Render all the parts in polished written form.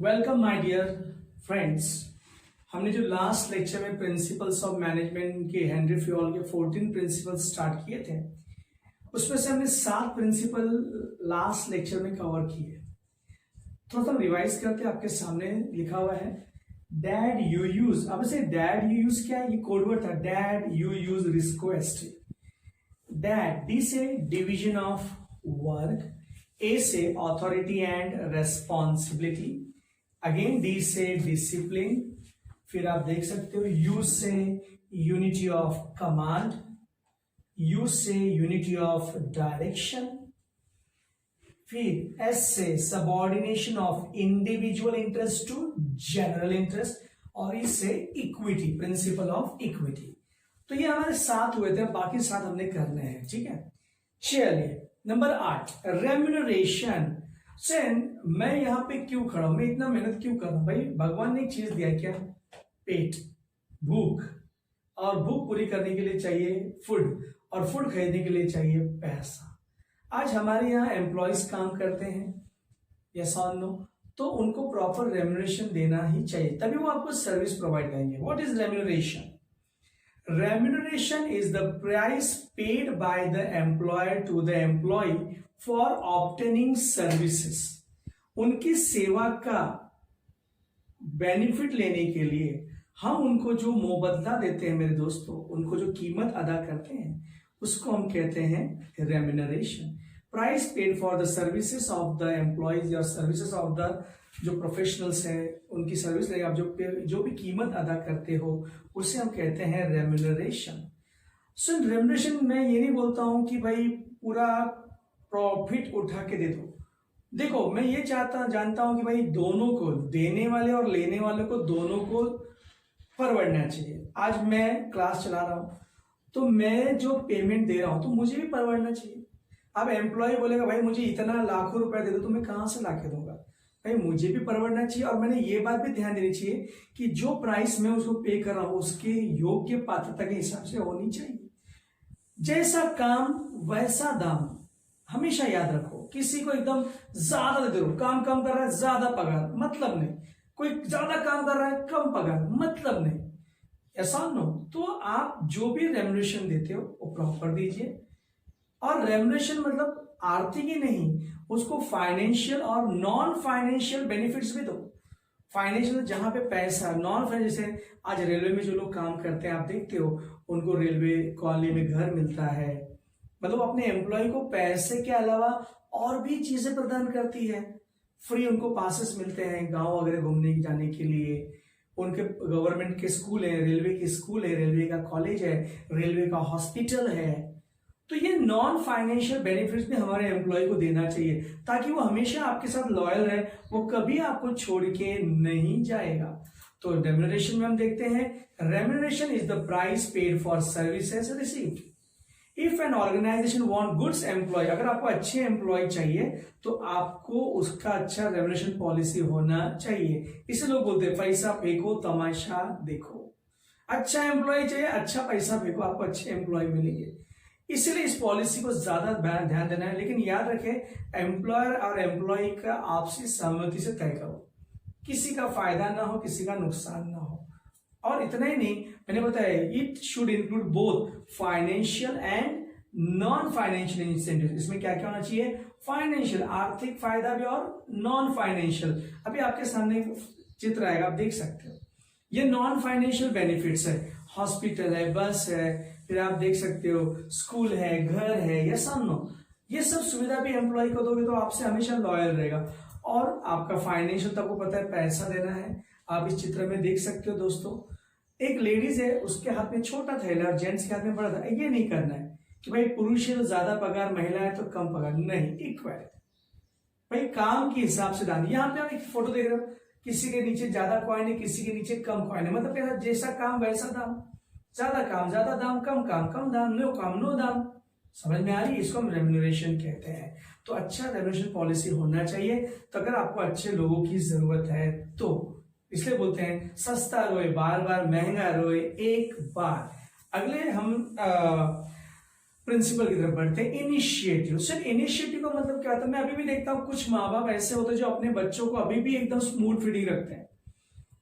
Welcome my dear friends. हमने जो last lecture में प्रिंसिपल्स ऑफ मैनेजमेंट के हेनरी फ्योल के 14 प्रिंसिपल्स स्टार्ट किए थे, उसमें से हमने 7 प्रिंसिपल लास्ट लेक्चर में कवर किए। थोड़ा सा रिवाइज करके आपके सामने लिखा हुआ है डैड यू यूज। अब से डैड यू यूज क्या है? ये कोडवर्ड था, dad you use request. Dad, D से डिवीजन ऑफ वर्क, ए से authority and responsibility, again D से डिसिप्लिन, फिर आप देख सकते हो यू से यूनिटी ऑफ कमांड, यू से यूनिटी ऑफ डायरेक्शन, फिर एस से subordination of individual interest to general interest, और इससे इक्विटी, प्रिंसिपल ऑफ इक्विटी। तो ये हमारे 7 हुए थे, बाकी 7 हमने करने हैं। ठीक है, चलिए नंबर 8 रेम्यूनरेशन। मैं यहां पे क्यों खड़ा हूं, मैं इतना मेहनत क्यों कर रहा हूं? भाई भगवान ने एक चीज दिया, क्या? पेट, भूख, और भूख पूरी करने के लिए चाहिए फूड, और फूड खरीदने के लिए चाहिए पैसा। आज हमारे यहाँ एम्प्लॉयज काम करते हैं, यस और नो, तो उनको प्रॉपर रेम्यूनरेशन देना ही चाहिए, तभी वो आपको सर्विस प्रोवाइड करेंगे। What is remuneration? Remuneration is the price paid by the employer to the employee for obtaining services. उनकी सेवा का बेनिफिट लेने के लिए हम उनको जो मुआवजा देते हैं मेरे दोस्तों, उनको जो कीमत अदा करते हैं, उसको हम कहते हैं remuneration. Price paid for the services of the employees या सर्विसेज ऑफ द जो प्रोफेशनल्स हैं, उनकी सर्विस ले आप जो भी कीमत अदा करते हो, उसे हम कहते हैं रेम्यूनरेशन। सो रेम्यूनरेशन मैं ये नहीं बोलता हूं कि भाई पूरा प्रॉफिट उठा के दे दो। देखो, मैं ये जानता हूं कि भाई दोनों को, देने वाले और लेने वाले को, दोनों को परवड़ना चाहिए। आज मैं क्लास चला रहा हूं तो मैं जो पेमेंट दे रहा हूं तो मुझे भी परवड़ना चाहिए। अब एम्प्लॉय बोलेगा भाई मुझे इतना लाखों रुपया दे दो, तो मैं कहां से लाके दूंगा? भाई मुझे भी परवड़ना चाहिए, और मैंने ये बात भी ध्यान देनी चाहिए कि जो प्राइस मैं उसको पे कर रहा हूं उसके योग्य पात्रता के हिसाब से होनी चाहिए। जैसा काम वैसा दाम, हमेशा याद रखो। किसी को एकदम ज्यादा दे दो, काम कम कर रहा है ज्यादा पगार, मतलब नहीं। कोई ज्यादा काम कर रहा है कम पगार, मतलब नहीं। ऐसा नो, तो आप जो भी रेम्यूनरेशन देते हो वो प्रॉपर दीजिए। और रेम्यूनरेशन मतलब आर्थिक ही नहीं, उसको फाइनेंशियल और नॉन फाइनेंशियल बेनिफिट्स भी दो। फाइनेंशियल जहां पे पैसा, नॉन फाइनेंशियल जैसे आज रेलवे में जो लोग काम करते हैं, आप देखते हो उनको रेलवे कॉलोनी में घर मिलता है, मतलब अपने एम्प्लॉय को पैसे के अलावा और भी चीजें प्रदान करती है। फ्री उनको पासेस मिलते हैं गांव वगैरह घूमने जाने के लिए, उनके गवर्नमेंट के स्कूल है, रेलवे के स्कूल है, रेलवे का कॉलेज है, रेलवे का हॉस्पिटल है। तो ये नॉन फाइनेंशियल बेनिफिट्स भी हमारे एम्प्लॉय को देना चाहिए, ताकि वो हमेशा आपके साथ लॉयल रहे, वो कभी आपको छोड़ के नहीं जाएगा। तो रेम्यूनरेशन में हम देखते हैं, remuneration is the price paid for services received. If an organization want goods employ, अगर आपको अच्छे एम्प्लॉय चाहिए तो आपको उसका अच्छा रेम्यूनरेशन पॉलिसी होना चाहिए। इसे लोग बोलते हैं पैसा फेंको तमाशा देखो। अच्छा एम्प्लॉय चाहिए, अच्छा पैसा फेंको, आपको अच्छे एम्प्लॉय मिलेंगे। इसलिए इस पॉलिसी को ज्यादा ध्यान देना है। लेकिन याद रखें, एम्प्लॉयर और एम्प्लॉय का आपसी सहमति से तय करो, किसी का फायदा ना हो, किसी का नुकसान ना हो। और इतना ही नहीं, मैंने बताया it should include both financial and non financial incentive. इसमें क्या क्या होना चाहिए? फाइनेंशियल, आर्थिक फायदा भी, और नॉन फाइनेंशियल। अभी आपके सामने एक चित्र आएगा, आप देख सकते हो। ये नॉन फाइनेंशियल बेनिफिट्स है, हॉस्पिटल है, बस है, फिर आप देख सकते हो स्कूल है, घर है, या सामनो, ये सब सुविधा भी एम्प्लॉय को दोगे तो आपसे हमेशा लॉयल रहेगा। और आपका फाइनेंशियल तो आपको पता है, पैसा देना है। आप इस चित्र में देख सकते हो दोस्तों, एक लेडीज है, उसके हाथ में छोटा थैला और जेंट्स के हाथ में बड़ा था। ये नहीं करना है कि भाई पुरुष है तो ज्यादा पगार, महिला है तो कम पगार, नहीं, इक्वल। भाई काम के हिसाब से दान। यहाँ पे आप एक फोटो देख रहे हो, किसी के नीचे ज्यादा कॉइन है, किसी के नीचे कम कॉइन है, मतलब जैसा काम वैसा दाम। ज्यादा काम ज्यादा दाम, कम काम कम दाम, नो काम नो दाम। समझ में आ रही है? इसको हम रेम्यूनरेशन कहते हैं। तो अच्छा रेम्यूनरेशन पॉलिसी होना चाहिए। तो अगर आपको अच्छे लोगों की जरूरत है तो, इसलिए बोलते हैं सस्ता रोए बार बार, महंगा रोए एक बार। अगले हम प्रिंसिपल की तरफ बढ़ते हैं। इनिशिएटिव। सर इनिशिएटिव का मतलब क्या होता है? मैं अभी भी देखता हूँ कुछ माँ बाप ऐसे होते हैं जो अपने बच्चों को अभी भी एकदम स्मूथ फीडिंग रखते हैं।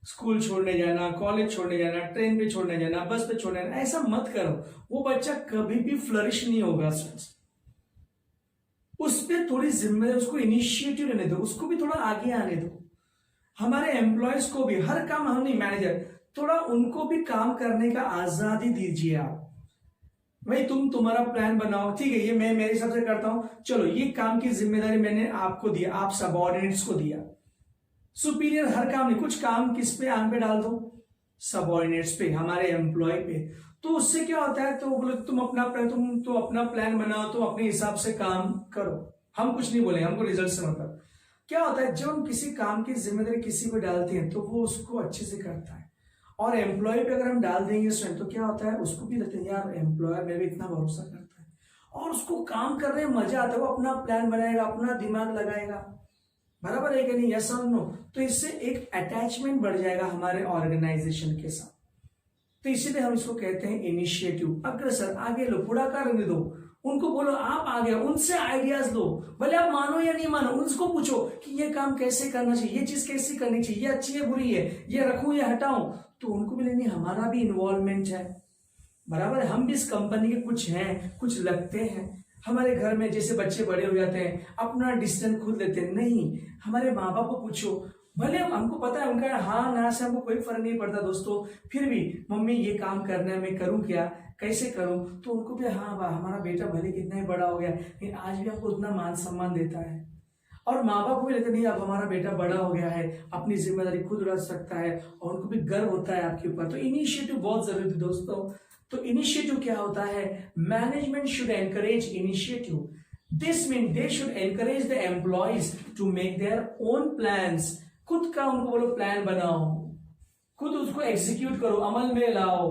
स्कूल छोड़ने जाना, कॉलेज छोड़ने जाना, ट्रेन पे छोड़ने जाना, बस पे छोड़ने जाना, ऐसा मत करो। वो बच्चा कभी भी फ्लरिश नहीं होगा। उस पर थोड़ी जिम्मेदारी, उसको इनिशिएटिव लेने दो, उसको भी थोड़ा आगे आने दो। हमारे एम्प्लॉयज को भी हर काम, हम नहीं मैनेजर, थोड़ा उनको भी काम करने का आजादी दीजिए आप। भाई तुम्हारा प्लान बनाओ, ठीक है, ये मैं मेरे हिसाब से करता हूं, चलो ये काम की जिम्मेदारी मैंने आपको दिया, आप सबऑर्डिनेट्स को दिया। सुपीरियर हर काम नहीं, कुछ काम किस पे आंख पे डाल दो, सबऑर्डिनेट्स पे, हमारे एम्प्लॉय पे। तो उससे क्या होता है, तो बोलो तुम अपना प्लान बनाओ, तुम अपने हिसाब से काम करो, हम कुछ नहीं बोले, हमको रिजल्ट से मतलब। क्या होता है, जब हम किसी काम की जिम्मेदारी किसी को डालते हैं तो वो उसको अच्छे से करता है। और एम्प्लॉय पे अगर हम डाल देंगे स्वयं, तो क्या होता है, उसको भी लगता है यार एम्प्लॉयर मेरे पे इतना भरोसा करता है, और उसको काम करने में मजा आता है, वो अपना प्लान बनाएगा, अपना दिमाग लगाएगा। बराबर है कि नहीं? यस और नो? तो इससे एक अटैचमेंट बढ़ जाएगा हमारे ऑर्गेनाइजेशन के साथ। तो इसीलिए हम इसको कहते हैं इनिशिएटिव। अग्रसर, आगे लो, पुढाकार करने दो, उनको बोलो आप आगे, उनसे आइडियाज लो, भले आप मानो या नहीं मानो, उनको पूछो कि ये काम कैसे करना चाहिए, ये चीज कैसे करनी चाहिए, ये अच्छी है बुरी है, ये रखूं या हटाऊं। तो उनको भी लेनी, हमारा भी इन्वॉल्वमेंट है। बराबर है, हम भी इस कंपनी के कुछ हैं, कुछ लगते हैं। हमारे घर में जैसे बच्चे बड़े हो जाते हैं, अपना डिसीजन खुद लेते हैं, नहीं, हमारे माँ बाप को पूछो, भले हमको पता है उनका हाँ ना से हमको कोई फर्क नहीं पड़ता दोस्तों, फिर भी मम्मी ये काम करना है, मैं करूं क्या, कैसे करूं, तो उनको भी हाँ वाह हमारा बेटा भले कितना ही बड़ा हो गया लेकिन आज भी हमको उतना मान सम्मान देता है। और माँ बाप को भी लगता नहीं अब हमारा बेटा बड़ा हो गया है, अपनी जिम्मेदारी खुद रख सकता है, और उनको भी गर्व होता है आपके ऊपर। तो इनिशिएटिव बहुत जरूरी है दोस्तों। तो इनिशिएटिव क्या होता है, management should encourage initiative. This mean they should encourage the employees to make their own plans. खुद का उनको बोलो प्लान बनाओ, खुद उसको एग्जीक्यूट करो, अमल में लाओ।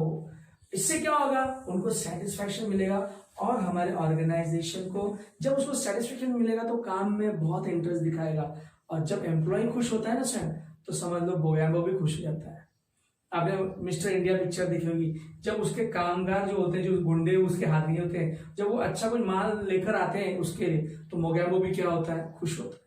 इससे क्या होगा, उनको सेटिस्फैक्शन मिलेगा, और हमारे ऑर्गेनाइजेशन को जब उसको सेटिस्फैक्शन मिलेगा तो काम में बहुत इंटरेस्ट दिखाएगा। और जब एम्प्लॉय खुश होता है ना सर, तो समझ लो बोयाम्बो भी खुश हो जाता है। आपने मिस्टर इंडिया पिक्चर देखी होगी, जब उसके कामगार जो होते हैं, जो गुंडे उसके हाथ नहीं होते हैं, जब वो अच्छा कोई माल लेकर आते हैं उसके लिए, तो मोगैम्बो भी क्या होता है, खुश होता है।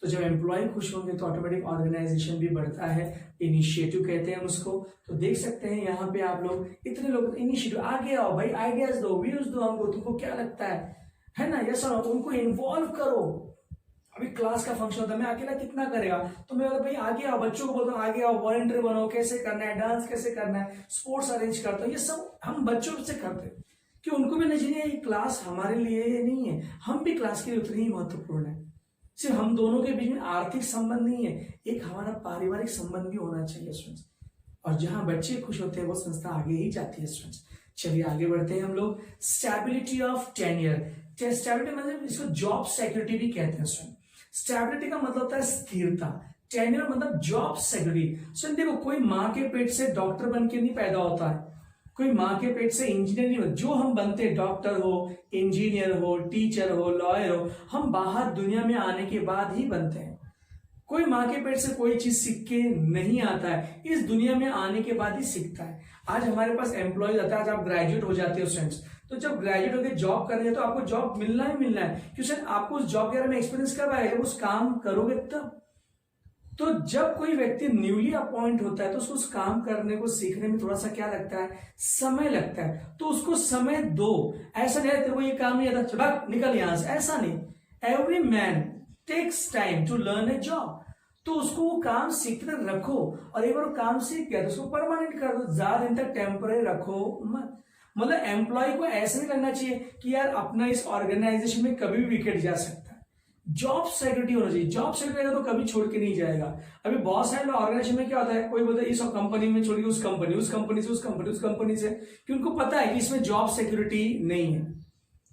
तो जब एम्प्लॉय खुश होंगे तो ऑटोमेटिक ऑर्गेनाइजेशन भी बढ़ता है। इनिशिएटिव कहते हैं उसको। तो देख सकते हैं यहाँ पे आप लोग, इतने लोग इनिशिएटिव, आगे आओ भाई, आइडियाज दो, व्यूज दो हमको, तुमको क्या लगता है ना, यस और उनको इन्वॉल्व करो। अभी क्लास का फंक्शन होता है, मैं अकेला कितना करेगा, तो मैं बोलता भाई आगे आओ, बच्चों को बोलता हूँ आगे आओ, वॉलंटियर बनो, कैसे करना है, डांस कैसे करना है, स्पोर्ट्स अरेंज करता हूँ, ये सब हम बच्चों से करते हैं कि उनको भी नहीं चाहिए ये क्लास हमारे लिए नहीं है, हम भी क्लास के लिए उतनी ही महत्वपूर्ण है। सिर्फ हम दोनों के बीच में आर्थिक संबंध नहीं है, एक हमारा पारिवारिक संबंध भी होना चाहिए स्टूडेंट्स। और जहां बच्चे खुश होते हैं वो संस्था आगे ही जाती है स्टूडेंट्स। चलिए आगे बढ़ते हैं हम लोग। Stability of tenure. स्टेबिलिटी मतलब इसको जॉब सिक्योरिटी भी कहते हैं स्टूडेंट। स्टेबिलिटी का मतलब होता है स्थिरता, टेन्योर मतलब जॉब सिक्योरिटी। स्टूडेंट देखो, कोई माँ के पेट से डॉक्टर बन के नहीं पैदा होता है, कोई माँ के पेट से इंजीनियर नहीं होता। जो हम बनते हैं, डॉक्टर हो, इंजीनियर हो, टीचर हो, लॉयर हो, हम बाहर दुनिया में आने के बाद ही बनते हैं। कोई माँ के पेट से कोई चीज सीख के नहीं आता है, इस दुनिया में आने के बाद ही सीखता है। आज हमारे पास एम्प्लॉयज आता है, आज आप ग्रेजुएट हो जाते हो स्टूडेंट्स, तो जब ग्रेजुएट होकर जॉब करेंगे तो आपको जॉब मिलना ही मिलना है, क्योंकि आपको उस जॉब के बारे में एक्सपीरियंस कब आएगा, जब उस काम करोगे तब। तो जब कोई व्यक्ति न्यूली अपॉइंट होता है तो उसको उस काम करने को सीखने में थोड़ा सा क्या लगता है, समय लगता है। तो उसको समय दो। ऐसा नहीं तेरे को ये काम नहीं आता, चल निकल यहां से, ऐसा नहीं। Every man takes time to learn a job. तो उसको वो काम सीखते रखो, और एक बार वो काम सीख गया तो उसको परमानेंट कर दो, ज्यादा दिन तक टेम्पररी रखो मत। मतलब एम्प्लॉय को ऐसा नहीं करना चाहिए कि यार अपना इस ऑर्गेनाइजेशन में कभी भी विकेट जा सकता है। जॉब सिक्योरिटी होना चाहिए, जॉब सिक्योरिटी तो कभी छोड़ के नहीं जाएगा। अभी बहुत सारे ऑर्गेनाइजेशन में क्या होता है, कोई बोलता है इस कंपनी में छोड़ के उस कंपनी, उस कंपनी से उस कंपनी, उस कंपनी से, कि उनको पता है कि इसमें जॉब सिक्योरिटी नहीं है,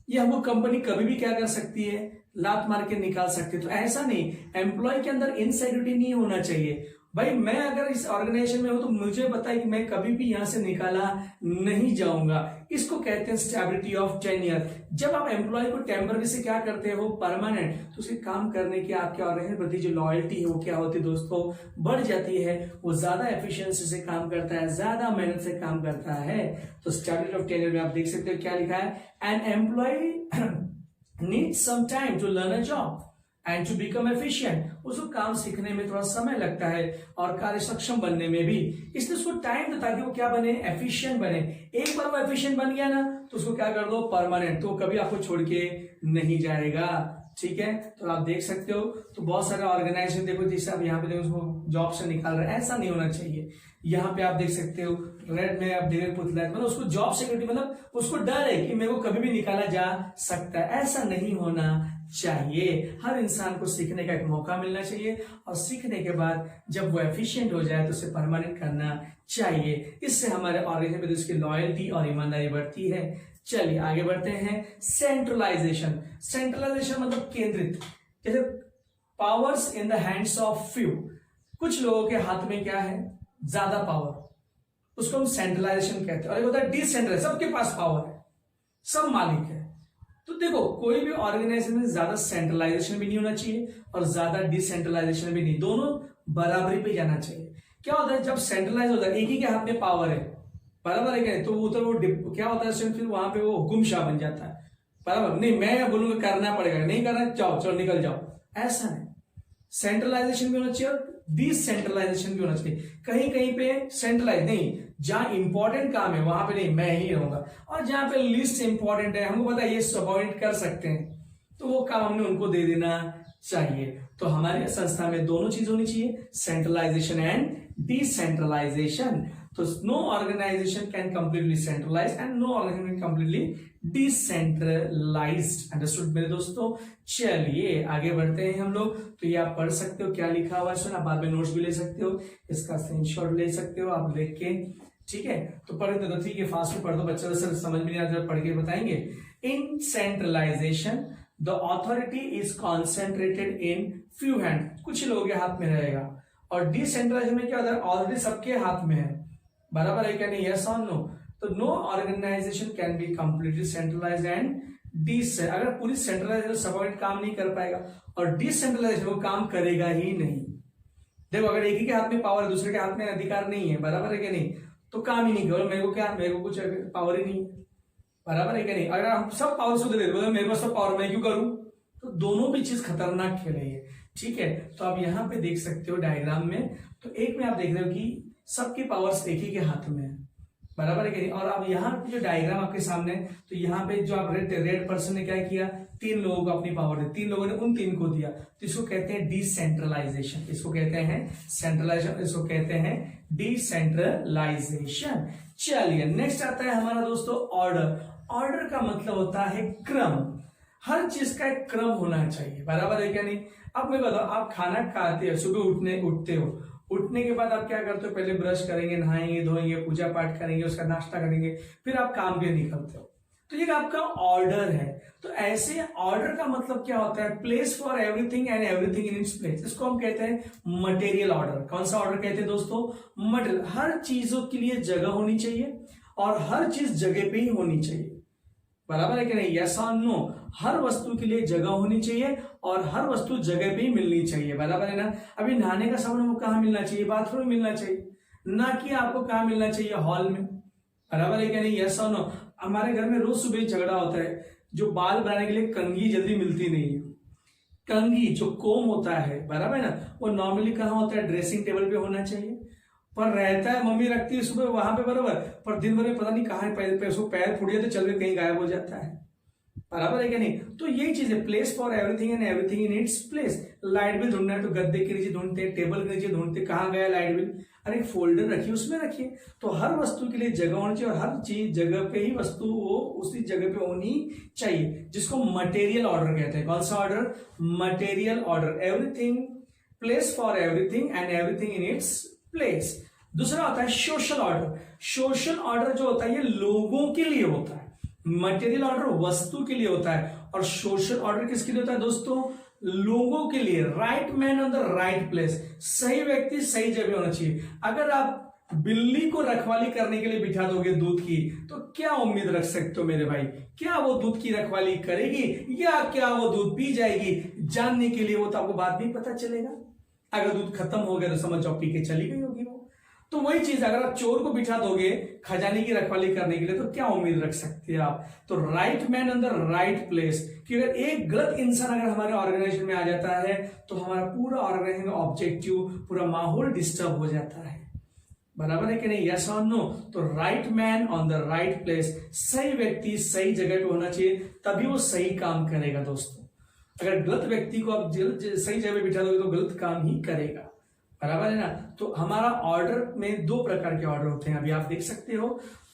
ये हमको कंपनी कभी भी क्या कर सकती है, लात मार के निकाल सकती है। तो ऐसा नहीं, एम्प्लॉय के अंदर इनसिक्योरिटी नहीं होना चाहिए। भाई मैं अगर इस ऑर्गेनाइजेशन में हूं तो मुझे पता है कि मैं कभी भी यहां से निकाला नहीं जाऊंगा। इसको कहते हैं स्टेबिलिटी ऑफ टेन्योर। जब आप एम्प्लॉय को टेम्पररी से क्या करते हो परमानेंट, तो उसके काम करने की आपके ऑर्गेनाइजेशन प्रति जो लॉयल्टी है वो क्या होती है दोस्तों, बढ़ जाती है। वो ज्यादा एफिशिएंसी से काम करता है, ज्यादा मेहनत से काम करता है। तो स्टेबिलिटी ऑफ टेन्योर में आप देख सकते हो क्या लिखा है, an employee needs some time to learn a job and to become efficient. उसको काम सीखने में थोड़ा समय लगता है और कार्य सक्षम बनने में भी, इसलिए उसको टाइम दो ताकि वो क्या बने, एफिशिएंट बने। एक बार वो एफिशिएंट बन गया ना तो उसको क्या कर दो, परमानेंट, तो कभी आपको छोड़ के नहीं जाएगा। ठीक है, तो आप देख सकते हो। तो बहुत सारे ऑर्गेनाइजेशन देखो, जैसे आप यहाँ पे देखो उसको जॉब से निकाल रहे हैं, ऐसा नहीं होना चाहिए। यहाँ पे आप देख सकते हो रेड में आप देख पुतला, मतलब उसको जॉब सिक्योरिटी, मतलब उसको डर है कि मेरे को कभी भी निकाला जा सकता है। ऐसा नहीं होना चाहिए। हर इंसान को सीखने का एक मौका मिलना चाहिए और सीखने के बाद जब वो एफिशिएंट हो जाए तो उसे परमानेंट करना चाहिए। इससे हमारे ऑर्गेनाइजेशन में उसकी लॉयल्टी और ईमानदारी बढ़ती है। चलिए आगे बढ़ते हैं। सेंट्रलाइजेशन। सेंट्रलाइजेशन मतलब केंद्रित, जैसे powers in the hands of few. कुछ लोगों के हाथ में क्या है, ज्यादा पावर, उसको हम सेंट्रलाइजेशन कहते हैं। और एक होता है डिसेंट्रलाइज, सबके पास पावर है, सब मालिक है। तो देखो कोई भी ऑर्गेनाइजेशन में ज्यादा सेंट्रलाइजेशन भी नहीं होना चाहिए और ज्यादा डिसेंट्रलाइजेशन भी नहीं, दोनों बराबरी पे जाना चाहिए। क्या होता है जब सेंट्रलाइज होता है, एक ही के हाथ में पावर है, बराबर है क्या, तो उधर वो क्या होता है, फिर वहां पे वो हुकुमशाह बन जाता है। बराबर नहीं, मैं बोलूंगा करना पड़ेगा, नहीं करना जाओ, चलो निकल जाओ, ऐसा नहीं। सेंट्रलाइजेशन भी होना चाहिए और डिसेंट्रलाइजेशन भी होना चाहिए। कहीं कहीं पे सेंट्रलाइज नहीं, जहां इंपॉर्टेंट काम है वहां पे नहीं, मैं ही रहूंगा, और जहां पे लिस्ट इंपॉर्टेंट है, हमको पता है ये सबॉर्डिनेट कर सकते हैं, तो वो काम हमने उनको दे देना चाहिए। तो हमारी संस्था में दोनों चीज होनी चाहिए, सेंट्रलाइजेशन एंड डिसेंट्रलाइजेशन। तो no organization can completely centralize and no organization completely decentralized. Understood मेरे दोस्तों। चलिए आगे बढ़ते हैं हम लोग। तो ये आप पढ़ सकते हो क्या लिखा हुआ है, आप बाद में नोट्स भी ले सकते हो, इसका स्क्रीनशॉट ले सकते हो आप लिख के। ठीक है, तो पढ़ दो, ठीक है, फास्ट में पढ़ दो, बच्चा सर समझ में नहीं आता, पढ़ के बताएंगे। In centralization the authority is concentrated in few hand, कुछ लोगों के हाथ में रहेगा। और डिसेंट्रलाइजेशन में क्या होता है, ऑलरेडी सबके हाथ में है, बराबर है क्या नहीं, यस और नो। तो no organization can be completely centralized and अगर पूरी सेंट्रलाइजेशन सबऑर्डिनेट काम नहीं कर पाएगा और डिसेंट्रलाइजेशन वो काम करेगा ही नहीं। देखो अगर एक ही के हाथ में पावर है, दूसरे के हाथ में अधिकार नहीं है, बराबर है क्या नहीं, तो काम ही नहीं करो, मेरे को क्या, मेरे को कुछ पावर ही नहीं है, बराबर है क्या नहीं। अगर हम सब पावर से दे दे, मेरे पास सब पावर, मैं क्यों करूं, तो दोनों भी चीज खतरनाक खेल है। ठीक है, तो आप यहाँ पे देख सकते हो डायग्राम में, तो एक में आप देख रहे हो कि सबकी पावर्स एक ही के हाथ में है, बराबर है कि नहीं। और अब यहाँ जो डायग्राम आपके सामने, तो यहाँ पे जो आप रेड पर्सन ने क्या किया, तीन लोगों को अपनी पावर दी, तीन लोगों ने उन तीन को दिया, तो इसको कहते हैं डिसेंट्रलाइजेशन, इसको कहते हैं सेंट्रलाइजेशन, इसको कहते हैं डिसेंट्रलाइजेशन। चलिए नेक्स्ट आता है हमारा दोस्तों ऑर्डर। ऑर्डर का मतलब होता है क्रम, हर चीज का एक क्रम होना चाहिए, बराबर है क्या नहीं। अब मैं बताओ, आप खाना खाते हो, सुबह उठते हो, उठने के बाद आप क्या करते हो, पहले ब्रश करेंगे, नहाएंगे धोएंगे, पूजा पाठ करेंगे, उसका नाश्ता करेंगे, फिर आप काम पे निकलते हो, तो ये आपका ऑर्डर है। तो ऐसे ऑर्डर का मतलब क्या होता है, place for everything and everything in its place, इसको हम कहते हैं मटेरियल ऑर्डर। कौन सा ऑर्डर कहते हैं दोस्तों, मटेरियल। हर चीजों के लिए जगह होनी चाहिए और हर चीज जगह पे ही होनी चाहिए, बराबर है कि नहीं, यस और नो। हर वस्तु के लिए जगह होनी चाहिए और हर वस्तु जगह पे ही मिलनी चाहिए, बराबर है ना। अभी नहाने का सामान हमको कहाँ मिलना चाहिए, बाथरूम में मिलना चाहिए, ना कि आपको कहाँ मिलना चाहिए, हॉल में, बराबर है कि नहीं, यस और नो। हमारे घर में रोज सुबह झगड़ा होता है, जो बाल बनाने के लिए कंघी जल्दी मिलती नहीं है, कंघी जो कोम होता है, बराबर है ना, वो नॉर्मली कहाँ होता है, ड्रेसिंग टेबल पे होना चाहिए, पर रहता है मम्मी रखती है सुबह वहां पे, बराबर, पर दिन भर में पता नहीं कहाँ पैर फूट जाते, चल के कहीं गायब हो जाता है, बराबर है क्या नहीं। तो यही चीज है, place for everything and everything in its place. Light bill ढूंढना है तो गद्दे के नीचे ढूंढते, टेबल के नीचे ढूंढते, कहाँ गया लाइट बिल, अरे फोल्डर रखिए उसमें रखिए। तो हर वस्तु के लिए जगह होनी चाहिए और हर चीज जगह पे ही वस्तु वो उसी जगह पे होनी चाहिए, जिसको मटेरियल ऑर्डर कहते हैं। कौन सा order, material order. Everything, place for everything and everything in its place. दूसरा होता है सोशल ऑर्डर। सोशल ऑर्डर जो होता है ये लोगों के लिए होता है, मटेरियल ऑर्डर वस्तु के लिए होता है, और सोशल ऑर्डर किसके लिए होता है दोस्तों, लोगों के लिए, right man on the right place, सही व्यक्ति सही जगह होना चाहिए। अगर आप बिल्ली को रखवाली करने के लिए बिठा दोगे दूध की, तो क्या उम्मीद रख सकते हो मेरे भाई? क्या वो दूध की रखवाली करेगी या क्या वो दूध पी जाएगी? जानने के लिए वो तो आपको बाद में पता चलेगा। अगर दूध खत्म हो गया तो समझ जाओ पी के चली गई होगी वो। तो वही चीज अगर आप चोर को बिठा दोगे खजाने की रखवाली करने के लिए, तो क्या उम्मीद रख सकते हैं आप? तो right man on the right place, कि अगर एक गलत इंसान अगर हमारे ऑर्गेनाइजेशन में आ जाता है तो हमारा पूरा ऑर्गेनाइजेशन का ऑब्जेक्टिव, पूरा माहौल डिस्टर्ब हो जाता है। बराबर है कि नहीं? यस और नो? तो right man on the right place, सही व्यक्ति सही जगह पे होना चाहिए, तभी वो सही काम करेगा दोस्तों। अगर गलत व्यक्ति को आप सही जगह पे बिठा दोगे तो गलत काम ही करेगा। बराबर है ना? तो हमारा ऑर्डर में दो प्रकार के ऑर्डर होते हैं, अभी आप देख सकते हो।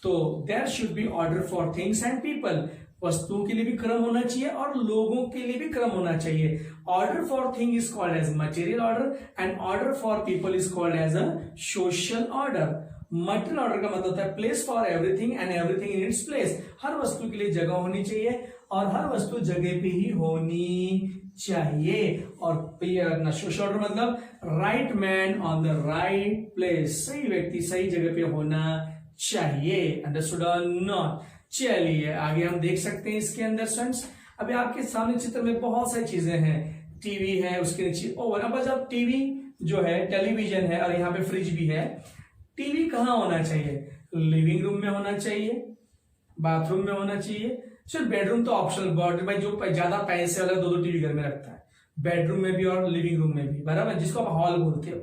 तो there should be order for things and people, वस्तुओं के लिए भी क्रम होना चाहिए और लोगों के लिए भी क्रम होना चाहिए। Order for thing is called as material order and order for people is called as a social order. Material order का मतलब होता है place for everything and everything in its place, हर वस्तु के लिए जगह होनी चाहिए और हर वस्तु जगह पे ही होनी चाहिए। और सोशल ऑर्डर मतलब right man on the right place, सही व्यक्ति सही जगह पे होना चाहिए। अंडरस्टूड और नॉट? चलिए आगे हम देख सकते हैं इसके अंदर स्टूडेंट्स। अभी आपके सामने चित्र में बहुत सारी चीजें हैं, टीवी है, उसके नीचे ओवन। अब जब टीवी जो है टेलीविजन है और यहाँ पे फ्रिज भी है, टीवी कहाँ होना चाहिए? लिविंग रूम में होना चाहिए, बाथरूम में होना चाहिए। सिर्फ बेडरूम तो ऑप्शनल, भाई जो ज्यादा पैसे वाला दो टीवी घर में रखता है, बेडरूम में भी और लिविंग रूम में भी, बराबर, जिसको आप हॉल बोलते हो।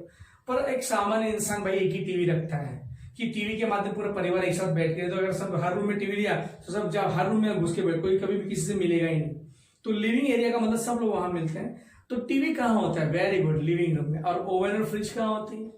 पर एक सामान्य इंसान भाई एक ही टीवी रखता है कि टीवी के माध्यम पूरा परिवार एक साथ बैठ के, तो अगर सब हर रूम में टीवी लिया तो सब जब हर रूम में घुस के बैठ, कोई कभी भी किसी से मिलेगा ही नहीं। तो लिविंग एरिया का मतलब सब लोग वहां मिलते हैं। तो टीवी कहाँ होता है? वेरी गुड, लिविंग रूम में। और ओवन और फ्रिज कहाँ होती है?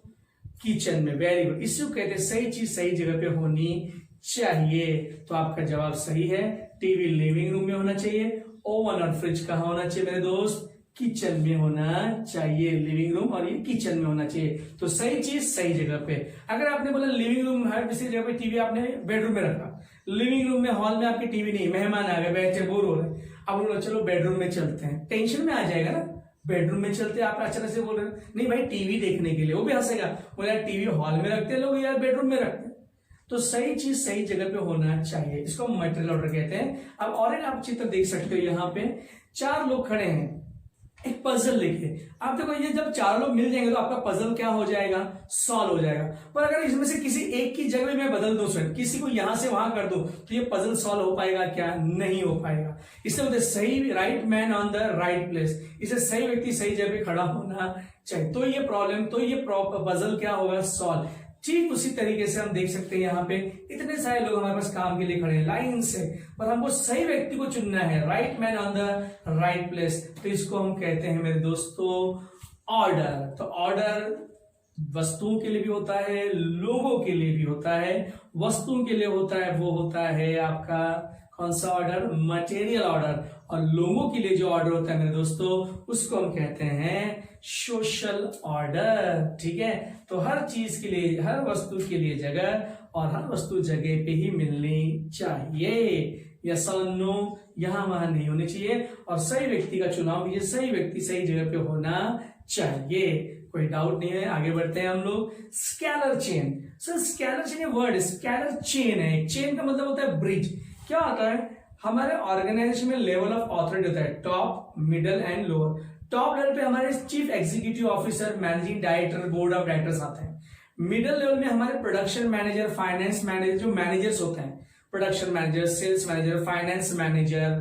किचन में। वेरी गुड, इसको कहते हैं सही चीज सही जगह पे होनी चाहिए। तो आपका जवाब सही है, टीवी लिविंग रूम में होना चाहिए, ओवन और फ्रिज कहाँ होना चाहिए मेरे दोस्त? किचन में होना चाहिए। लिविंग रूम और ये किचन में होना चाहिए। तो सही चीज सही जगह पे। अगर आपने बोला लिविंग रूम हर किसी जगह पे, टीवी आपने बेडरूम में रखा, लिविंग रूम में हॉल में आपकी टीवी नहीं, मेहमान आ गए बैठे बोर हो रहे, अब बोलो चलो बेडरूम में चलते हैं, टेंशन में आ जाएगा ना। बेडरूम में चलते आप अचानक से बोल रहे नहीं भाई टीवी देखने के लिए, वो भी हंसेगा, बोले यार टीवी हॉल में रखते हैं लोग, यार बेडरूम में रखते हैं। तो सही चीज सही जगह पे होना चाहिए, इसको मटेरियल ऑर्डर कहते हैं। अब और एक आप चित्र देख सकते हो, यहाँ पे चार लोग खड़े हैं, एक पजल लेके। आप देखो ये जब चार लोग मिल जाएंगे तो आपका पजल क्या हो जाएगा? सॉल्व हो जाएगा। पर अगर इसमें से किसी एक की जगह मैं बदल दूं सर, किसी को यहां से वहां कर दूं, तो ये पजल सॉल्व हो पाएगा क्या? नहीं हो पाएगा। इसलिए बोलते सही, right man on the right place, इसे सही व्यक्ति सही जगह पे खड़ा होना चाहिए, तो ये प्रॉब्लम, तो ये पजल क्या होगा? सॉल्व। ठीक उसी तरीके से हम देख सकते हैं यहाँ पे इतने सारे लोग हमारे पास काम के लिए खड़े हैं लाइन से, पर हमको सही व्यक्ति को चुनना है, right man on the right place. तो इसको हम कहते हैं मेरे दोस्तों ऑर्डर। तो ऑर्डर वस्तुओं के लिए भी होता है, लोगों के लिए भी होता है। वस्तुओं के लिए होता है वो होता है आपका कौन सा ऑर्डर? Material order. और लोगों के लिए जो ऑर्डर होता है मेरे दोस्तों, उसको हम कहते हैं सोशल ऑर्डर। ठीक है? तो हर चीज के लिए, हर वस्तु के लिए जगह, और हर वस्तु जगह पे ही मिलनी चाहिए। यस और नो? यहां वहां नहीं होनी चाहिए। और सही व्यक्ति का चुनाव कीजिए, सही व्यक्ति सही जगह पे होना चाहिए। कोई डाउट नहीं है, आगे बढ़ते हैं हम लोग। Scalar chain. Sir scalar chain word, scalar chain है, चेन का मतलब होता है ब्रिज। क्या होता है? हमारे ऑर्गेनाइजेशन में लेवल ऑफ ऑथोरिटी होता है, top, middle and lower. Top level पे हमारे chief executive officer, managing director, board of directors आते हैं। मिडल लेवल में हमारे प्रोडक्शन मैनेजर, फाइनेंस मैनेजर, जो मैनेजर्स होते हैं, production manager, sales manager, finance manager,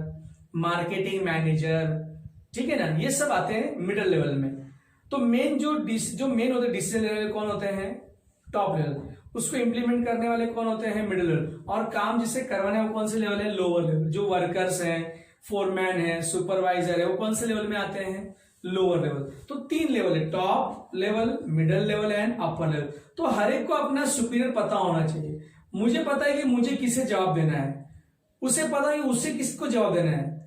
marketing manager, ठीक है ना, ये सब आते हैं मिडल लेवल में। तो मेन जो मेन होते हैं डिसीजन लेवल कौन होते हैं? Top level. उसको इंप्लीमेंट करने वाले कौन होते हैं? Middle level. और काम जिससे करवाने वो कौन से लेवल है? Lower level. जो वर्कर्स हैं, फोरमैन है, सुपरवाइजर है, वो कौन से लेवल में आते हैं? Lower level. तो तीन लेवल है, top level, middle level and upper level. तो हर एक को अपना सुपीरियर पता होना चाहिए। मुझे पता है कि मुझे किसे जवाब देना है, उसे पता है कि उससे किसको जवाब देना है,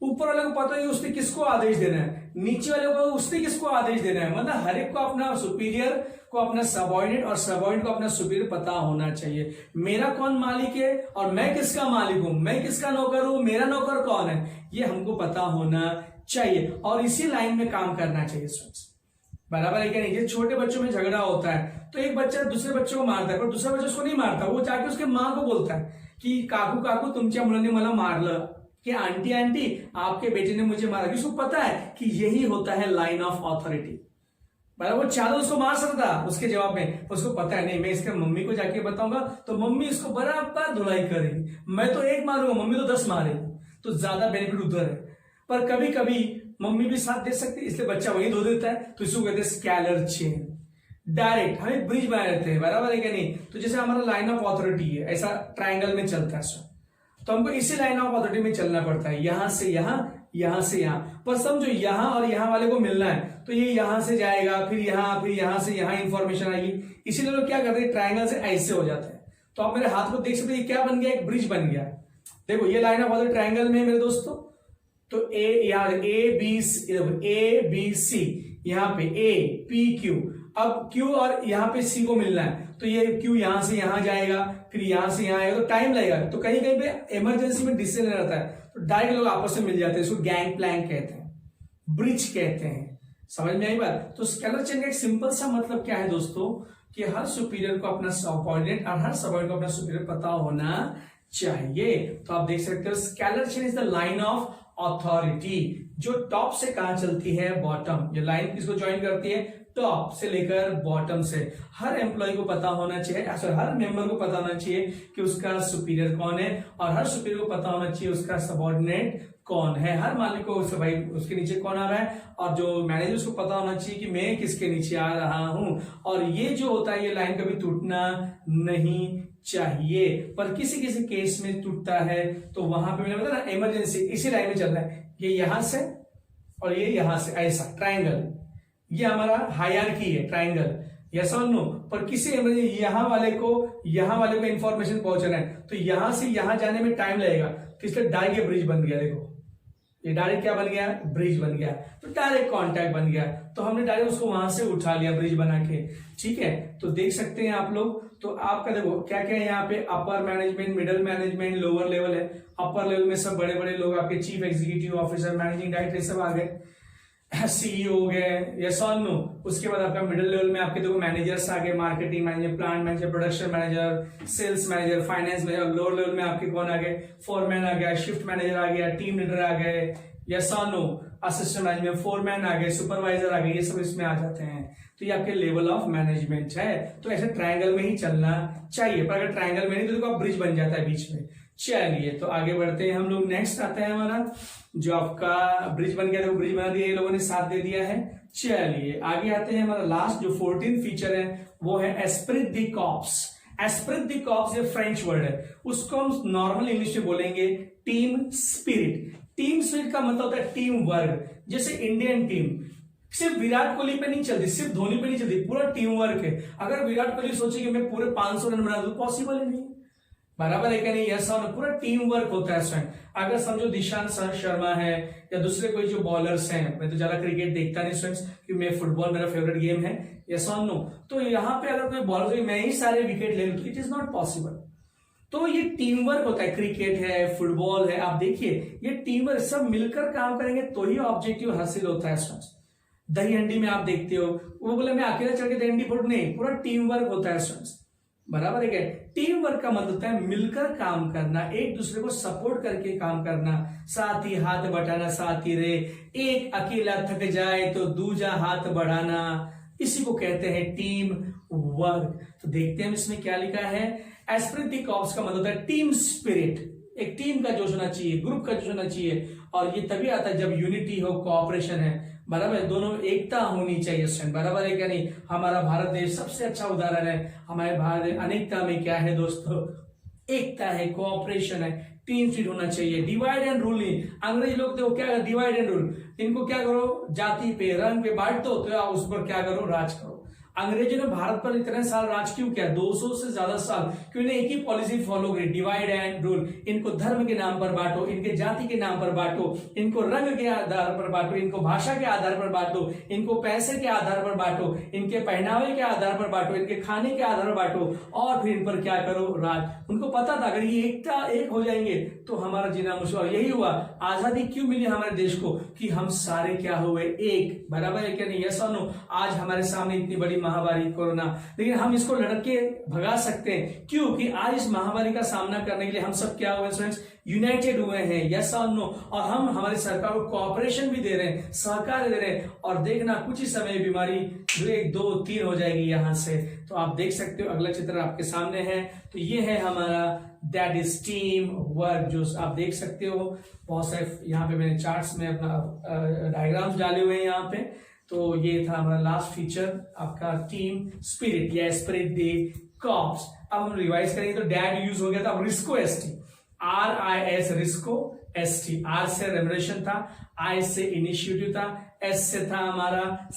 ऊपर वाले को पता है कि उसने किसको आदेश देना है, नीचे वाले को उसने किसको आदेश देना है, मतलब हर एक को अपना सुपीरियर को अपना सबऑर्डिनेट और सबऑर्डिनेट को अपना सुपीरियर पता होना चाहिए। मेरा कौन मालिक है और मैं किसका मालिक हूं, मैं किसका नौकर हूं, मेरा नौकर कौन है, ये हमको पता होना चाहिए और इसी लाइन में काम करना चाहिए स्टूडेंट्स। बराबर है क्या नहीं। छोटे बच्चों में झगड़ा होता है तो एक बच्चा दूसरे बच्चे को मारता है, पर दूसरा बच्चा उसको नहीं मारता, वो जाके उसके माँ को बोलता है कि काकू काकू तुमच्या मुलांनी मला मारलं, कि आंटी आंटी आपके बेटे ने मुझे मारा। उसको पता है कि यही होता है लाइन ऑफ ऑथोरिटी। वो चाहे उसको मार सकता उसके जवाब में, उसको पता है नहीं मैं इसके मम्मी को जाके बताऊंगा तो मम्मी इसको बराबर धुलाई करेगी, मैं तो एक मारूंगा मम्मी तो 10 मारेगी, तो ज्यादा बेनिफिट उधर है। पर कभी कभी मम्मी भी साथ दे सकती है, इसलिए बच्चा वही धो देता है, तो इसको कहते हैं स्कैलर चेन। डायरेक्ट हमें ब्रिज बना देते हैं, बराबर है क्या नहीं। तो जैसे हमारा लाइन ऑफ ऑथोरिटी है, ऐसा ट्राइंगल में चलता है सर, तो हमको इसी लाइन ऑफ ऑथोरिटी में चलना पड़ता है, यहां से यहां, यहां से यहां। पर समझो यहां और यहां वाले को मिलना है तो ये यहां से जाएगा, फिर यहां से यहां इंफॉर्मेशन आएगी, इसीलिए लोग क्या करते हैं ट्राइंगल से ऐसे हो जाता है। तो आप मेरे हाथ को देख सकते हैं, क्या बन गया, एक ब्रिज बन गया। देखो ये लाइन ऑफ ऑथोरिटी ट्राइंगल में है मेरे दोस्तों, तो ए बी सी, यहाँ पे ए पी क्यू, अब क्यू और यहाँ पे सी को मिलना है, तो ये क्यू यहां से यहां जाएगा, फिर यहां से यहां आएगा, तो टाइम लगेगा। तो कहीं कहीं पे इमरजेंसी में डिसीजन रहता है तो डायरेक्ट लोग आपस में मिल जाते हैं, इसको गैंग प्लैंक कहते हैं, ब्रिज कहते हैं। समझ में आई बात। तो स्केलर चेन का एक सिंपल सा मतलब क्या है दोस्तों, कि हर सुपीरियर को अपना सबऑर्डिनेट और हर सबऑर्डिनेट को अपना सुपीरियर पता होना चाहिए। तो आप देख सकते हो scalar chain is the line of authority, जो टॉप से कहां चलती है, बॉटम। ये लाइन किसको ज्वाइन करती है, टॉप से लेकर बॉटम से। हर एम्प्लॉय को पता होना चाहिए, हर मेंबर को पता होना चाहिए कि उसका सुपीरियर कौन है, और हर सुपीरियर को पता होना चाहिए उसका सबऑर्डिनेट कौन है। हर मालिक को भाई उसके नीचे कौन आ रहा है, और जो मैनेजर उसको पता होना चाहिए कि मैं किसके नीचे आ रहा हूं। और ये जो होता है, ये लाइन कभी टूटना नहीं चाहिए, पर किसी किसी केस में टूटता है, तो वहां पे मैंने बताया ना इमरजेंसी, इसी लाइन में चल रहा है, ये यहां से और ये यहां से, ऐसा ट्राइंगल, ये हमारा हायरार्की है ट्राइंगल, यस और नो। पर किसी इमरजेंसी यहां वाले को इंफॉर्मेशन पहुंचना है, तो यहां से यहां जाने में टाइम लगेगा, तो इसलिए डायरेक्ट ब्रिज बन गया। देखो ये डायरेक्ट क्या बन गया, ब्रिज बन गया, तो डायरेक्ट कांटेक्ट बन गया, तो हमने डायरेक्ट उसको वहां से उठा लिया ब्रिज बना के। ठीक है, तो देख सकते हैं आप लोग। तो आपका देखो क्या क्या है यहाँ पे, upper management, middle management, lower level है। अपर लेवल में सब बड़े बड़े लोग आपके chief executive officer, managing director सब आ गए, सीईओ हो गए, यस और नो। उसके बाद आपका मिडिल लेवल में आपके देखो मैनेजर्स आ गए, marketing manager, plant manager, production manager, sales manager, finance manager. Lower level में आपके कौन आ गए, फोरमैन आ गया, शिफ्ट मैनेजर आ गया, टीम लीडर आ गए, यस और नो। असिस्टेंट मैनेजमेंट, फोरमैन आ गए, सुपरवाइजर आ गए, ये सब इसमें आ जाते हैं। तो ये आपके लेवल ऑफ मैनेजमेंट है। तो ऐसे ट्रायंगल में ही चलना चाहिए, पर अगर ट्रायंगल में नहीं तो देखो ब्रिज बन जाता है बीच में। चलिए तो आगे बढ़ते हैं हम लोग। नेक्स्ट आता है हमारा जो आपका ब्रिज बन गया, देखो ब्रिज बना दिया, ये लोगों ने साथ दे दिया है। चलिए आगे आते हैं, हमारा लास्ट जो 14th फीचर है वो है Esprit the corps. Esprit the corps ये फ्रेंच वर्ड है, उसको हम नॉर्मल इंग्लिश में बोलेंगे टीम स्पिरिट। टीम स्पिरिट का मतलब होता है टीम वर्क। जैसे इंडियन टीम सिर्फ विराट कोहली पे नहीं चलती, सिर्फ धोनी पे नहीं चलती, पूरा टीम वर्क है। अगर विराट कोहली सोचे कि मैं पूरे 500 रन बना दूं, पॉसिबल ही नहीं, बराबर है क्या नहीं, यस और पूरा टीम वर्क होता है स्वयं। अगर समझो दिशांत शर्मा है या दूसरे कोई जो बॉलर्स हैं, मैं तो ज्यादा क्रिकेट देखता नहीं फ्रेंड्स, कि मैं फुटबॉल मेरा फेवरेट गेम है, यस और नो, तो यहाँ पे अगर कोई बॉलर मैं ही सारे विकेट ले लूं तो इट इज नॉट पॉसिबल। तो ये टीम वर्क होता है, क्रिकेट है, फुटबॉल है, आप देखिए ये टीम वर्क, सब मिलकर काम करेंगे तो ही ऑब्जेक्टिव हासिल होता है स्टूडेंट्स। दही हंडी में आप देखते हो, वो बोले मैं अकेला चढ़ के दही हंडी फोड़, नहीं, पूरा टीम वर्क होता है स्टूडेंट्स, बराबर है क्या। टीम वर्क का मतलब होता है मिलकर काम करना, एक दूसरे को सपोर्ट करके काम करना, साथ ही हाथ बटाना, साथ ही रे, एक अकेला थक जाए तो दूजा हाथ बढ़ाना, इसी को कहते हैं टीम वर्क। तो देखते हैं इसमें क्या लिखा है। एस्प्रिट द कॉर्प्स का मतलब होता है टीम स्पिरिट, एक टीम का जोश होना चाहिए, ग्रुप का जोश होना चाहिए, और ये तभी आता है जब यूनिटी हो, कोऑपरेशन है, बराबर, दोनों एकता होनी चाहिए स्टूडेंट, बराबर है क्या नहीं। हमारा भारत देश सबसे अच्छा उदाहरण है। हमारे भारत अनेकता में क्या है दोस्तों, एकता है, कोऑपरेशन है, टीम स्पिरिट होना चाहिए। डिवाइड एंड रूल नहीं, अंग्रेज लोग देखो क्या डिवाइड एंड रूल, इनको क्या करो, जाति पे, रंग पे बांट दो, तो आप उस पर क्या करो, राज करो। अंग्रेजों ने भारत पर इतने साल राज क्यों किया, 200 से ज्यादा साल, क्यों इन्हें एक ही पॉलिसी फॉलो करी, डिवाइड एंड रूल। इनको धर्म के नाम पर बांटो, इनके जाति के नाम पर बांटो, इनको रंग के आधार पर बांटो, इनको भाषा के आधार पर बांटो, इनको पैसे के आधार पर बांटो, इनके पहनावे के आधार पर बांटो, इनके खाने के आधार पर बांटो, और फिर इन पर क्या करो, राज। उनको पता था अगर ये एक हो जाएंगे तो हमारा जीना मुश्किल। और यही हुआ, आजादी क्यों मिली हमारे देश को, कि हम सारे क्या हुए, एक। बराबर है क्या नहीं, यस और नो। आज हमारे सामने इतनी बड़ी महामारी कोरोना, लेकिन हम इसको लड़के भगा सकते हैं, क्यों कि आज इस महामारी का सामना करने के लिए हम सब क्या हुए फ्रेंड्स, यूनाइटेड हुए हैं, यस और नो। और हम हमारी सरकार को कोऑपरेशन भी दे रहे हैं, सहकार दे रहे हैं, और देखना कुछ ही समय बीमारी 1 2 3 हो जाएगी यहां से। तो आप देख सकते हो, अगला चित्र आपके सामने है। तो ये है हमारा दैट इज टीम वर्क, जो आप देख सकते हो। बहुत सारे यहाँ पे मैंने चार्ट्स में अपना डायग्राम्स डाले हुए हैं यहाँ पे। तो ये था हमारा लास्ट फीचर आपका टीम स्पिरिट या स्पिरिट दे कॉप्स। अब हम रिवाइज करेंगे तो डैड यूज हो गया था, अब रिस्को एसटी, RIS रिस्को, ST, R से रेमुनरेशन था, I से इनिशिएटिव था, S से था हमारा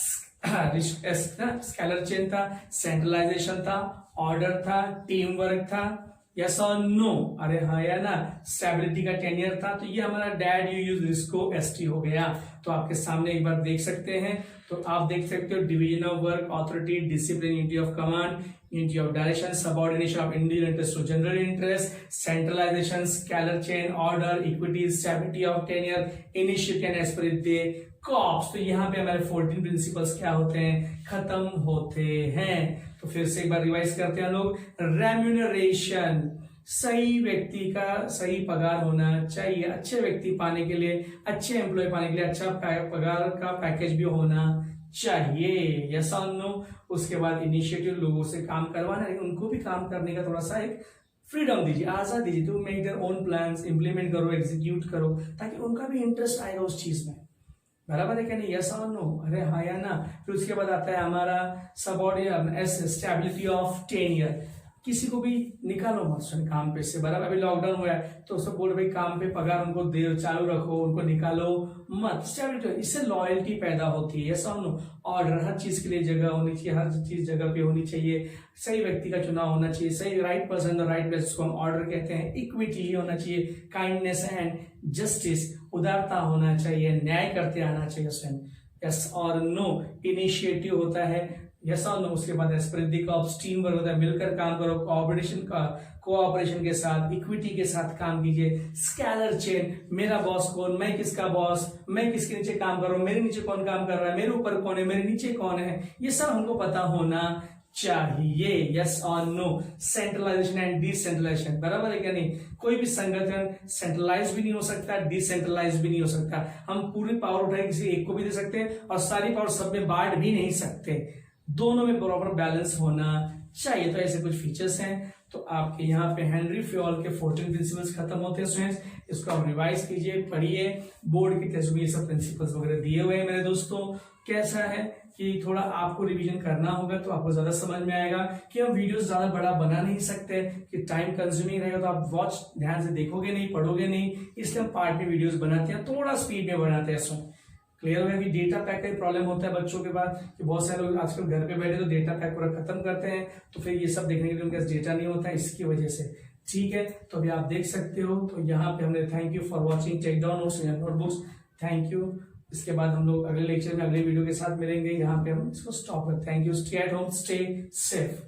स्केलर चेन था, सेंट्रलाइजेशन था, ऑर्डर था, टीम वर्क था, यस और नो, अरे हाँ या ना, स्टेबिलिटी का टेनियर था। तो ये हमारा डैड यू यूज रिस्को ST हो गया। तो आपके सामने एक बार देख सकते हैं। तो आप देख सकते हो division of work, authority, discipline, unity of command, unity of direction, subordination of individual interest to general interest, centralization, scalar chain, order, equity, stability of tenure, initiative and spirit de corps। तो यहाँ पे हमारे 14 principles क्या होते हैं, खत्म होते हैं। तो फिर से एक बार रिवाइज करते हैं लोग। रेम्यूनरेशन, सही व्यक्ति का सही पगार होना चाहिए, अच्छे व्यक्ति पाने के लिए, अच्छे एम्प्लॉय पाने के लिए अच्छा पगार का पैकेज भी होना चाहिए, यस और नो। उसके बाद इनिशिएटिव, लोगों से काम करवाना, लेकिन उनको भी काम करने का थोड़ा सा एक फ्रीडम दीजिए, आजाद दीजिए, तो make their own plans, implement करो, एग्जीक्यूट करो, ताकि उनका भी इंटरेस्ट आएगा उस चीज में। बराबर है क्या नहीं, यस और नो, अरे हाँ या ना। फिर उसके बाद आता है हमारा सबऑर्डिनेट, स्टेबिलिटी ऑफ टेन्योर, किसी को भी निकालो मत काम पे से। बराबर, अभी लॉकडाउन हुआ है तो सब बोल भाई काम पे पगार उनको दे, चालू रखो, उनको निकालो मत, स्टेबिलिटी, इससे लॉयल्टी पैदा होती है, यस और नो। ऑर्डर, हर चीज के लिए जगह होनी चाहिए, हर चीज जगह पे होनी चाहिए, सही व्यक्ति का चुनाव होना चाहिए, सही राइट पर्सन राइट प्लेस को हम ऑर्डर कहते हैं, इक्विटी होना चाहिए, काइंडनेस एंड जस्टिस, उदारता होना चाहिए, न्याय करते आना चाहिए स्वयं, यस और नो। इनिशिएटिव होता है, यस और नो। उसके बाद स्पिरिट ऑफ टीम वर्क होता है, मिलकर काम करो, कोऑपरेशन के साथ, इक्विटी के साथ काम कीजिए। स्केलर चेन, मेरा बॉस कौन, मैं किसका बॉस, मैं किसके नीचे काम कर रहा हूं, मेरे नीचे कौन काम कर रहा है, मेरे ऊपर कौन है, मेरे नीचे कौन है, ये सब हमको पता होना चाहिए, यस और नो। सेंट्रलाइजेशन एंड डिसेंट्रलाइजेशन, बराबर है क्या नहीं, कोई भी संगठन सेंट्रलाइज भी नहीं हो सकता, डिसेंट्रलाइज भी नहीं हो सकता। हम पूरी पावर उठाए किसी एक को भी दे सकते हैं और सारी पावर सब में बांट भी नहीं सकते, दोनों में बराबर बैलेंस होना चाहिए। तो ऐसे कुछ फीचर्स हैं। तो आपके यहाँ पे हेनरी फ्योल के 14 प्रिंसिपल्स खत्म होते हैं स्टूडेंट्स, इसको आप रिवाइज कीजिए, पढ़िए, बोर्ड की टेस्ट में ये सब प्रिंसिपल्स वगैरह दिए हुए हैं मेरे दोस्तों। कैसा है कि थोड़ा आपको रिवीजन करना होगा तो आपको ज्यादा समझ में आएगा कि हम वीडियोस ज्यादा बड़ा बना नहीं सकते, कि टाइम कंज्यूमिंग रहेगा, तो आप वॉच ध्यान से देखोगे नहीं, पढ़ोगे नहीं, इसलिए हम पार्ट में वीडियोस बनाते हैं, थोड़ा स्पीड में बनाते हैं। इसमें क्लियर होगा कि डेटा पैक का प्रॉब्लम होता है बच्चों के पास, कि बहुत सारे लोग आजकल घर पे बैठे तो डेटा पैक पूरा खत्म करते हैं, तो फिर ये सब देखने के लिए उनके पास डेटा नहीं होता है, इसकी वजह से। ठीक है, तो अभी आप देख सकते हो। तो यहाँ पे हमने thank you for watching, take down notes in notebooks, thank you. इसके बाद हम लोग अगले लेक्चर में अगले वीडियो के साथ मिलेंगे। यहाँ पे हम इसको स्टॉप करते हैं। Thank you, stay at home, stay safe.